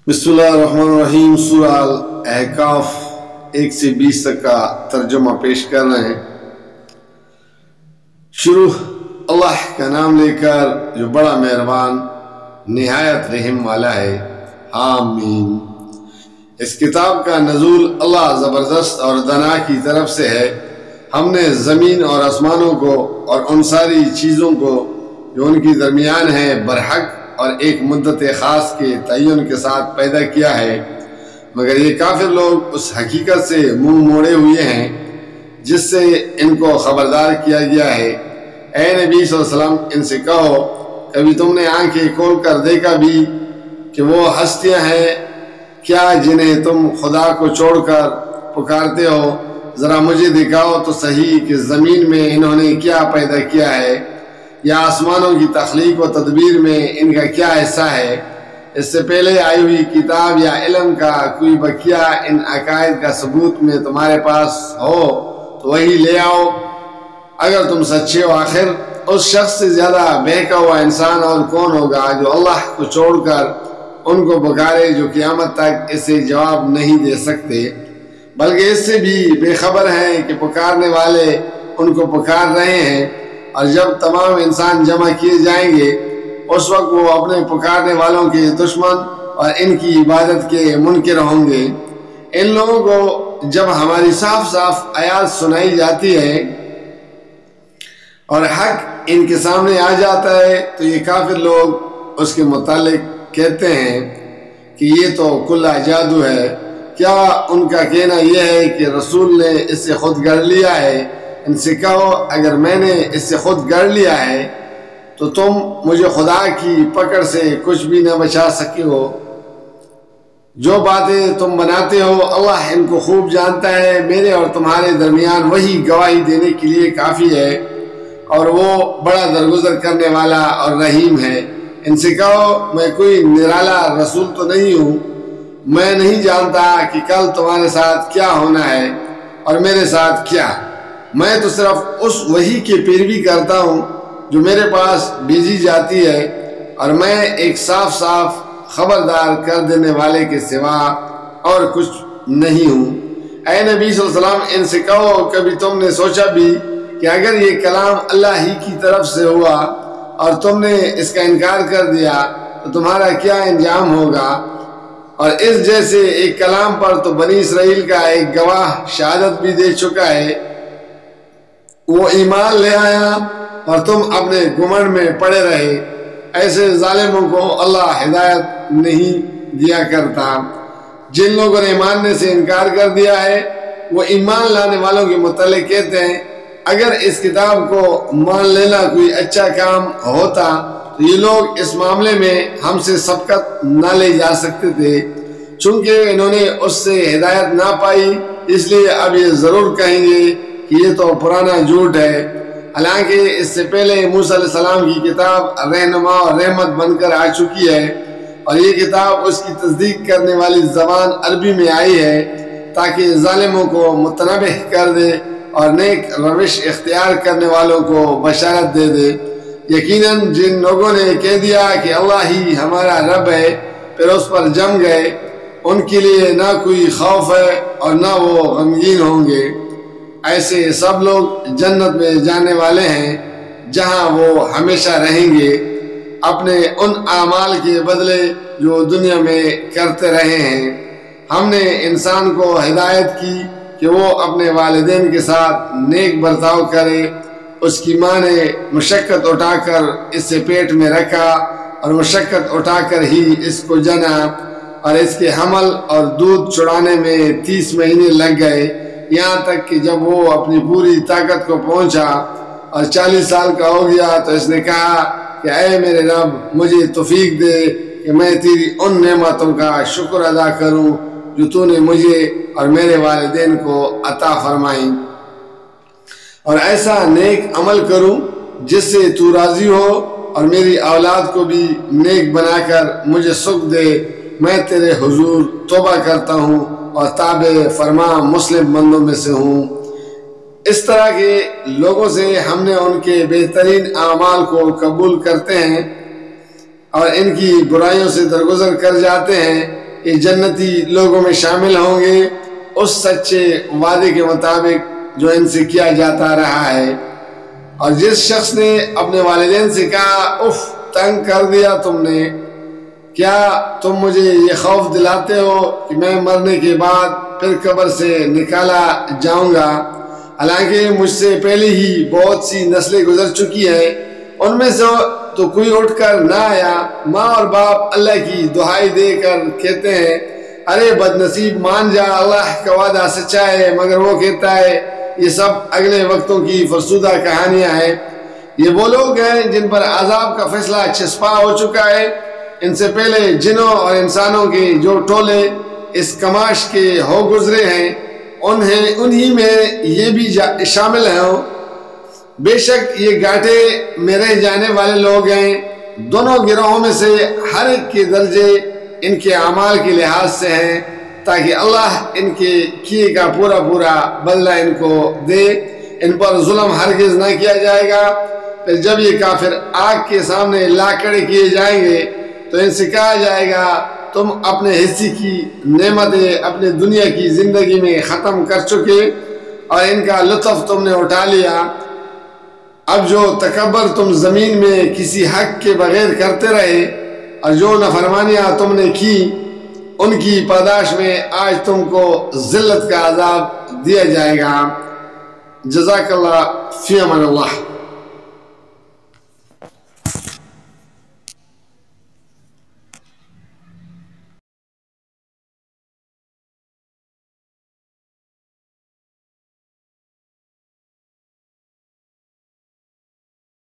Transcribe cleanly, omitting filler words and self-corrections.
بسم اللہ الرحمن الرحیم۔ سورہ الاحقاف 1 سے 20 تک کا ترجمہ پیش کر رہے ہیں۔ شروع اللہ کا نام لے کر جو بڑا مہربان نہایت رحم والا ہے۔ آمین۔ اس کتاب کا نزول اللہ زبردست اور دنا کی طرف سے ہے۔ ہم نے زمین اور آسمانوں کو اور ان ساری چیزوں کو جو ان کی درمیان ہے برحق اور ایک مدت خاص کے تعین کے ساتھ پیدا کیا ہے، مگر یہ کافر لوگ اس حقیقت سے منہ موڑے ہوئے ہیں جس سے ان کو خبردار کیا گیا ہے۔ اے نبی صلی اللہ علیہ وسلم، ان سے کہو، کبھی تم نے آنکھیں کھول کر دیکھا بھی کہ وہ ہستیاں ہیں کیا جنہیں تم خدا کو چھوڑ کر پکارتے ہو؟ ذرا مجھے دکھاؤ تو صحیح کہ زمین میں انہوں نے کیا پیدا کیا ہے، یا آسمانوں کی تخلیق و تدبیر میں ان کا کیا حصہ ہے۔ اس سے پہلے آئی ہوئی کتاب یا علم کا کوئی بقیہ ان عقائد کا ثبوت میں تمہارے پاس ہو تو وہی لے آؤ اگر تم سچے ہو۔ آخر اس شخص سے زیادہ بہکا ہوا انسان اور کون ہوگا جو اللہ کو چھوڑ کر ان کو پکارے جو قیامت تک اسے جواب نہیں دے سکتے، بلکہ اس سے بھی بے خبر ہیں کہ پکارنے والے ان کو پکار رہے ہیں، اور جب تمام انسان جمع کیے جائیں گے اس وقت وہ اپنے پکارنے والوں کے دشمن اور ان کی عبادت کے منکر ہوں گے۔ ان لوگوں کو جب ہماری صاف صاف آیات سنائی جاتی ہے اور حق ان کے سامنے آ جاتا ہے تو یہ کافر لوگ اس کے متعلق کہتے ہیں کہ یہ تو کلا جادو ہے۔ کیا ان کا کہنا یہ ہے کہ رسول نے اس سے خود گڑھ لیا ہے؟ ان سے کہو، اگر میں نے اس سے خود گڑھ لیا ہے تو تم مجھے خدا کی پکڑ سے کچھ بھی نہ بچا سکے ہو۔ جو باتیں تم بناتے ہو اللہ ان کو خوب جانتا ہے۔ میرے اور تمہارے درمیان وہی گواہی دینے کے لیے کافی ہے، اور وہ بڑا درگزر کرنے والا اور رحیم ہے۔ ان سے کہو، میں کوئی نرالا رسول تو نہیں ہوں، میں نہیں جانتا کہ کل تمہارے ساتھ کیا ہونا ہے اور میرے ساتھ کیا۔ میں تو صرف اس وحی کی پیروی کرتا ہوں جو میرے پاس بھیجی جاتی ہے، اور میں ایک صاف صاف خبردار کر دینے والے کے سوا اور کچھ نہیں ہوں۔ اے نبی صلی اللہ علیہ وسلم، ان سے کہو، کبھی تم نے سوچا بھی کہ اگر یہ کلام اللہ ہی کی طرف سے ہوا اور تم نے اس کا انکار کر دیا تو تمہارا کیا انجام ہوگا؟ اور اس جیسے ایک کلام پر تو بنی اسرائیل کا ایک گواہ شہادت بھی دے چکا ہے، وہ ایمان لے آیا اور تم اپنے گمنڈ میں پڑے رہے۔ ایسے ظالموں کو اللہ ہدایت نہیں دیا کرتا۔ جن لوگوں نے ماننے سے انکار کر دیا ہے وہ ایمان لانے والوں کے متعلق کہتے ہیں، اگر اس کتاب کو مان لینا کوئی اچھا کام ہوتا تو یہ لوگ اس معاملے میں ہم سے سبقت نہ لے جا سکتے تھے۔ چونکہ انہوں نے اس سے ہدایت نہ پائی، اس لیے اب یہ ضرور کہیں گے کہ یہ تو پرانا جھوٹ ہے، حالانکہ اس سے پہلے موسیٰ علیہ السلام کی کتاب رہنما اور رحمت بن کر آ چکی ہے، اور یہ کتاب اس کی تصدیق کرنے والی زبان عربی میں آئی ہے تاکہ ظالموں کو متنبہ کر دے اور نیک روش اختیار کرنے والوں کو بشارت دے دے۔ یقیناً جن لوگوں نے کہہ دیا کہ اللہ ہی ہمارا رب ہے پھر اس پر جم گئے، ان کے لیے نہ کوئی خوف ہے اور نہ وہ غمگین ہوں گے۔ ایسے سب لوگ جنت میں جانے والے ہیں جہاں وہ ہمیشہ رہیں گے، اپنے ان اعمال کے بدلے جو دنیا میں کرتے رہے ہیں۔ ہم نے انسان کو ہدایت کی کہ وہ اپنے والدین کے ساتھ نیک برتاؤ کرے۔ اس کی ماں نے مشقت اٹھا کر اسے پیٹ میں رکھا اور مشقت اٹھا کر ہی اس کو جنا، اور اس کے حمل اور دودھ چڑھانے میں 30 مہینے لگ گئے، یہاں تک کہ جب وہ اپنی پوری طاقت کو پہنچا اور 40 سال کا ہو گیا تو اس نے کہا کہ اے میرے رب، مجھے توفیق دے کہ میں تیری ان نعمتوں کا شکر ادا کروں جو تو نے مجھے اور میرے والدین کو عطا فرمائیں، اور ایسا نیک عمل کروں جس سے تو راضی ہو، اور میری اولاد کو بھی نیک بنا کر مجھے سکھ دے۔ میں تیرے حضور توبہ کرتا ہوں اور تابع فرما مسلم بندوں میں سے ہوں۔ اس طرح کے لوگوں سے ہم نے ان کے بہترین اعمال کو قبول کرتے ہیں اور ان کی برائیوں سے درگزر کر جاتے ہیں، یہ جنتی لوگوں میں شامل ہوں گے اس سچے وعدے کے مطابق جو ان سے کیا جاتا رہا ہے۔ اور جس شخص نے اپنے والدین سے کہا اف تنگ کر دیا تم نے، کیا تم مجھے یہ خوف دلاتے ہو کہ میں مرنے کے بعد پھر قبر سے نکالا جاؤں گا، حالانکہ مجھ سے پہلے ہی بہت سی نسلیں گزر چکی ہیں، ان میں سے تو کوئی اٹھ کر نہ آیا۔ ماں اور باپ اللہ کی دہائی دے کر کہتے ہیں ارے بد نصیب مان جا، اللہ کا وعدہ سچا ہے، مگر وہ کہتا ہے یہ سب اگلے وقتوں کی فرسودہ کہانیاں ہیں۔ یہ وہ لوگ ہیں جن پر عذاب کا فیصلہ چسپاں ہو چکا ہے۔ ان سے پہلے جنوں اور انسانوں کے جو ٹولے اس کماش کے ہو گزرے ہیں انہی میں یہ بھی شامل ہیں۔ بے شک یہ گاٹے میں رہ جانے والے لوگ ہیں۔ دونوں گروہوں میں سے ہر ایک کے درجے ان کے اعمال کے لحاظ سے ہیں، تاکہ اللہ ان کے کیے کا پورا بدلہ ان کو دے۔ ان پر ظلم ہرگز نہ کیا جائے گا۔ پھر جب یہ کافر آگ کے سامنے لا کھڑے کیے جائیں گے تو ان سے کہا جائے گا تم اپنے حصے کی نعمتیں اپنے دنیا کی زندگی میں ختم کر چکے اور ان کا لطف تم نے اٹھا لیا۔ اب جو تکبر تم زمین میں کسی حق کے بغیر کرتے رہے اور جو نافرمانیاں تم نے کی ان کی پاداش میں آج تم کو ذلت کا عذاب دیا جائے گا۔ جزاک اللہ فی امان اللہ۔